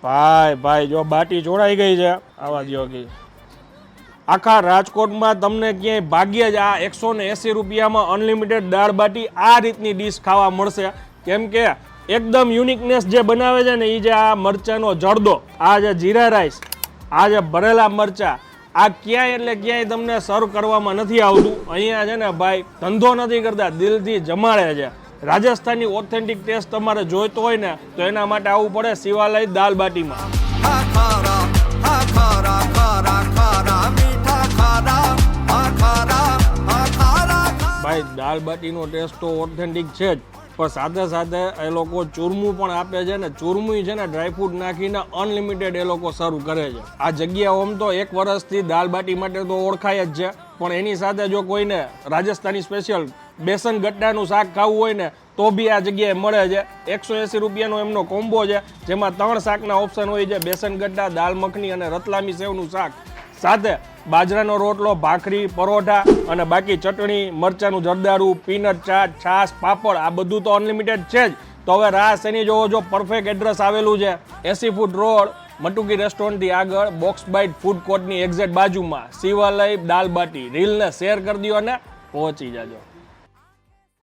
ભાઈ જો બાટી જોડાઈ ગઈ છે આવા દો કે આખા રાજકોટમાં તમને ક્યાંય ભાગ્યે જ આ 180 રૂપિયામાં અનલિમિટેડ દાળ બાટી આ રીતની ડીશ ખાવા મળશે. કેમ કે એકદમ યુનિકનેસ જે બનાવે છે ને એ જે આ મરચાંનો જરદો, આ જે જીરા રાઈસ, આ જે ભરેલા મરચાં, આ ક્યાંય એટલે ક્યાંય તમને સર્વ કરવામાં નથી આવતું. અહીંયા છે ને ભાઈ ધંધો નથી કરતા, દિલથી જમાડે છે. રાજસ્થાનની ઓથેન્ટિક ટેસ્ટ તમારે જોઈતો હોય ને તો એના માટે આવવું પડે શિવાલય દાલ બાટીમાં. ભાઈ દાલ બાટીનો ટેસ્ટ તો ઓથેન્ટિક છે જ, પણ સાથે સાથે એ લોકો ચૂરમું પણ આપે છે ને ચૂરમું છે ને ડ્રાયફ્રૂટ નાખીને અનલિમિટેડ એ લોકો સર્વ કરે છે. આ જગ્યા આમ તો 1 વર્ષથી દાલ બાટી માટે તો ઓળખાય જ છે, પણ એની સાથે જો કોઈને રાજસ્થાની સ્પેશિયલ બેસન ગટ્ટાનું શાક ખાવું હોય ને તો બી આ જગ્યાએ મળે છે. 180 રૂપિયાનો એમનો કોમ્બો છે જેમાં 3 શાકના ઓપ્શન હોય છે, બેસન ગટ્ટા, દાલ મખની અને રતલામી સેવનું શાક, સાથે બાજરાનો રોટલો, ભાખરી, પરોઠા અને બાકી ચટણી, મરચાંનું જરદારું, પીનટ ચાટ, છાશ, પાપડ, આ બધું તો અનલિમિટેડ છે જ. તો હવે રાહ શેની જોવો છો? પરફેક્ટ એડ્રેસ આવેલું છે 80 ફૂટ રોડ, મટુકી રેસ્ટોરન્ટથી આગળ, બોક્સ બાઇટ ફૂડ કોર્ટની એક્ઝેક્ટ બાજુમાં શિવાલય દાલ બાટી. રીલને શેર કરી દો અને પહોંચી જાજો.